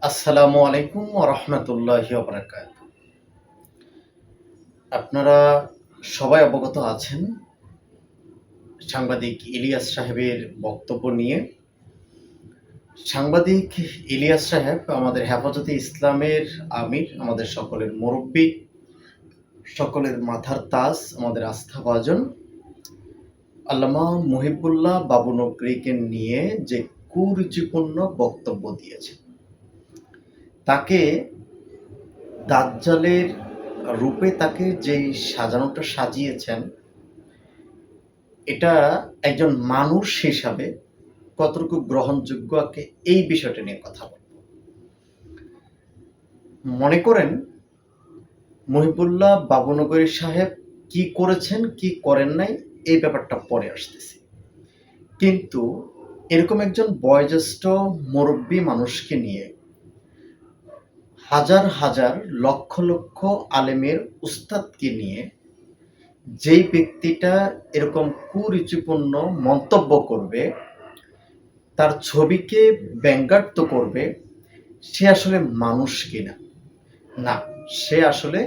আসসালামু আলাইকুম ওয়া রাহমাতুল্লাহি ওয়া বারাকাতুহু। আপনারা সবাই অবগত আছেন সাংবাদিক ইলিয়াস সাহেবের বক্তব্য নিয়ে। সাংবাদিক ইলিয়াস সাহেব আমাদের হেফাজতে ইসলামের আমির, আমাদের সকলের মুরব্বি, সকলের মাথার তাজ, আমাদের আস্থাভাজন আল্লামা মুহিবুল্লাহ বাবু নকরিকে নিয়ে যে কুরুচিপূর্ণ বক্তব্য দিয়েছেন, তাকে দাজ্জালের রূপে তাকে যেই সাজানোটা সাজিয়েছেন, এটা একজন মানুষ হিসাবে কতটুকু গ্রহণযোগ্য এই বিষয়টা নিয়ে কথা বলব। মনে করেন মহিবুল্লাহ বাবুনগরী সাহেব কি করেছেন কি করেন নাই এই ব্যাপারটা পরে আসতেছি, কিন্তু এরকম একজন বয়োজ্যেষ্ঠ মুরব্বী মানুষকে নিয়ে হাজার হাজার লক্ষ লক্ষ আলেমের উস্তাদকে নিয়ে যেই ব্যক্তিটা এরকম কুরুচিপূর্ণ মন্তব্য করবে, তার ছবিকে ব্যঙ্গাত্ম করবে, সে আসলে মানুষ কিনা? না, সে আসলে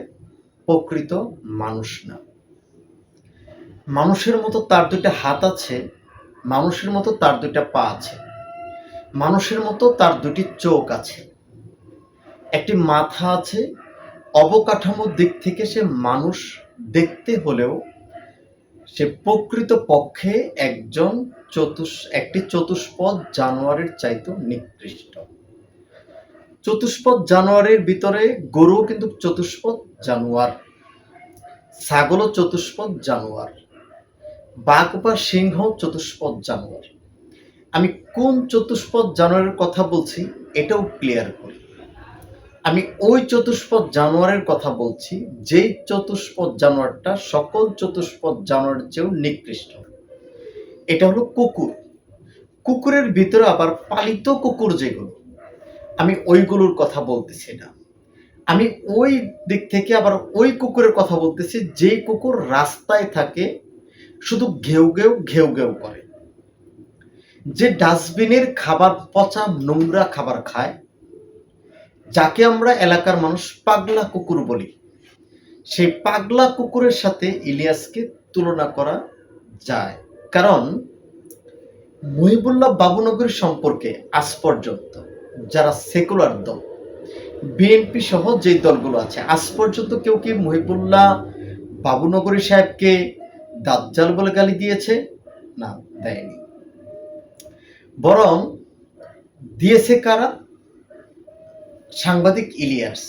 প্রকৃত মানুষ না। মানুষের মতো তার দুইটা হাত আছে, মানুষের মতো তার দুইটা পা আছে, মানুষের মতো তার দুটি চোখ আছে, একটি মাথা আছে। অবকাঠামোর দিক থেকে সে মানুষ দেখতে হলেও সে প্রকৃত পক্ষে একটি চতুষ্পদ জানোয়ারের চাইতে নিকৃষ্ট। চতুষ্পদ জানোয়ারের ভিতরে গরুও কিন্তু চতুষ্পদ জানোয়ার, ছাগলও চতুষ্পদ জানোয়ার, বাঘ বা সিংহ চতুষ্পদ জানোয়ার। আমি কোন চতুষ্পদ জানোয়ারের কথা বলছি এটাও ক্লিয়ার করি। আমি ওই চতুষ্পদ জানোয়ারের কথা বলছি যেই চতুষ্পদ জানোয়ারটা সকল চতুষ্পদ জানোয়ারের চেয়েও নিকৃষ্ট। এটা হলো কুকুর। কুকুরের ভিতরে আবার পালিত কুকুর যেগুলো, আমি ওইগুলোর কথা বলতেছি না। আমি ওই দিক থেকে আবার ওই কুকুরের কথা বলতেছি যেই কুকুর রাস্তায় থাকে, শুধু ঘেউ ঘেউ ঘেউ ঘেউ করে, যে ডাস্টবিনের খাবার, পচা নোংরা খাবার খায়, যাকে আমরা এলাকার মানুষ পাগলা কুকুর বলি। সেই পাগলা কুকুরের সাথে ইলিয়াসকে তুলনা করা যায়। কারণ মুহিবুল্লাহ বাবুনগরী সম্পর্কে আজ পর্যন্ত যারা সেকুলার দল, বিএনপি সহ যে দলগুলো আছে, আজ পর্যন্ত কেউ কি মুহিবুল্লাহ বাবুনগরী সাহেবকে দাজ্জাল বলে গালি দিয়েছে? না, দেয়নি। বরং দিয়েছে কারা? সাংবাদিক ইলিয়াস।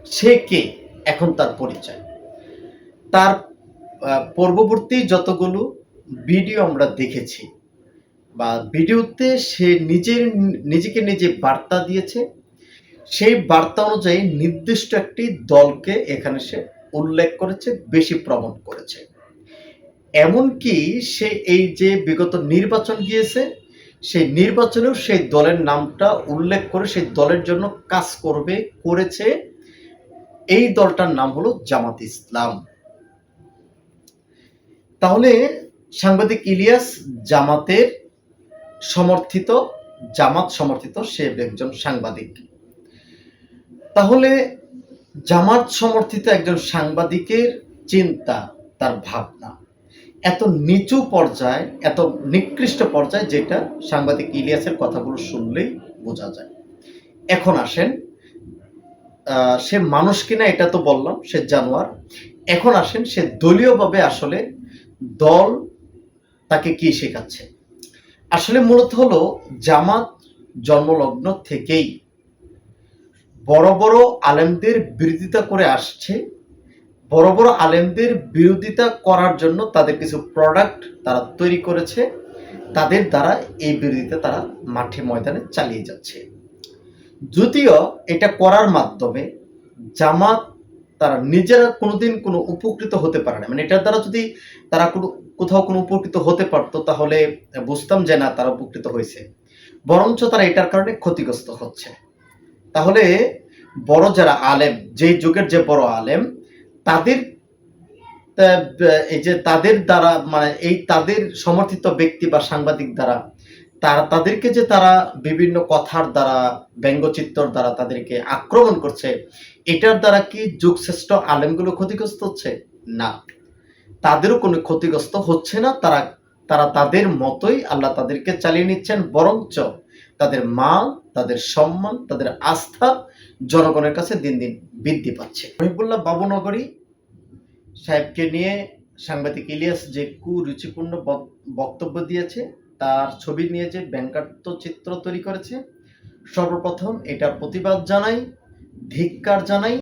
সে কে? এখন তার পরিচয়। তার পূর্ববর্তী যতগুলো ভিডিও আমরা দেখেছি, বা ভিডিওতে সে নিজেকে নিজে বার্তা দিয়েছে, সেই বার্তা অনুযায়ী নির্দিষ্ট একটি দলকে এখানে সে উল্লেখ করেছে, বেশি প্রমোট করেছে। এমনকি সে এই যে বিগত নির্বাচন গিয়েছে, সেই নির্বাচনেও সেই দলের নামটা উল্লেখ করে সেই দলের জন্য কাজ করেছে। এই দলটার নাম হলো জামাত ইসলাম। তাহলে সাংবাদিক ইলিয়াস জামাত সমর্থিত সে একজন সাংবাদিক। তাহলে জামাত সমর্থিত একজন সাংবাদিকের চিন্তা, তার ভাবনা এত নিচু পর্যায়ে, এত নিকৃষ্ট পর্যায়ে, যেটা সাংবাদিক ইলিয়াসের কথাগুলো শুনলেই বোঝা যায়। এখন আসেন, সে মানুষ কিনা এটা তো বললাম, সে জানোয়ার। এখন আসেন, সে দলীয়ভাবে আসলে দল তাকে কি শেখাচ্ছে। আসলে মূলত হলো জামাত জন্মলগ্ন থেকেই বড় বড় আলেমদের বিরোধিতা করে আসছে। বড় বড় আলেমদের বিরোধিতা করার জন্য তাদের কিছু প্রোডাক্ট তারা তৈরি করেছে, তাদের দ্বারা এই বিরোধিতা তারা মাঠে ময়দানে চালিয়ে যাচ্ছে। যদিও এটা করার মাধ্যমে জামাত তারা নিজেরা কোনোদিন কোনো উপকৃত হতে পারে না। মানে এটার দ্বারা যদি তারা কোথাও কোনো উপকৃত হতে পারতো, তাহলে বুঝতাম যে না, তারা উপকৃত হয়েছে। বরঞ্চ তারা এটার কারণে ক্ষতিগ্রস্ত হচ্ছে। তাহলে বড় যারা আলেম, যেই যুগের যে বড় আলেম, তাদের এই যে তাদের দ্বারা, মানে এই তাদের সমর্থিত ব্যক্তি বা সাংবাদিক দ্বারা তাদেরকে যে তারা বিভিন্ন কথার দ্বারা, ব্যঙ্গচিত্রর দ্বারা তাদেরকে আক্রমণ করছে, এটার দ্বারা কি যুগশ্রেষ্ঠ আলেমগুলো ক্ষতিগ্রস্ত হচ্ছে? না, তাদেরও কোনো ক্ষতিগ্রস্ত হচ্ছে না। তারা তাদের মতোই আল্লাহ তাদেরকে চালিয়ে নিচ্ছেন, বরঞ্চ তাদের মান, তাদের সম্মান, তাদের আস্থা জনগণের কাছে দিন দিন বৃদ্ধি পাচ্ছে। রহিবুল্লাহ বাবুনগরী সাহেবকে নিয়ে সাংবাদিক ইলিয়াস যে কুরুচিপূর্ণ বক্তব্য দিয়েছে, তার ছবি নিয়ে যে ব্যঙ্গাত্মচিত্র তৈরি করেছে, সর্বপ্রথম এটার প্রতিবাদ জানাই, ধিক্কার জানাই।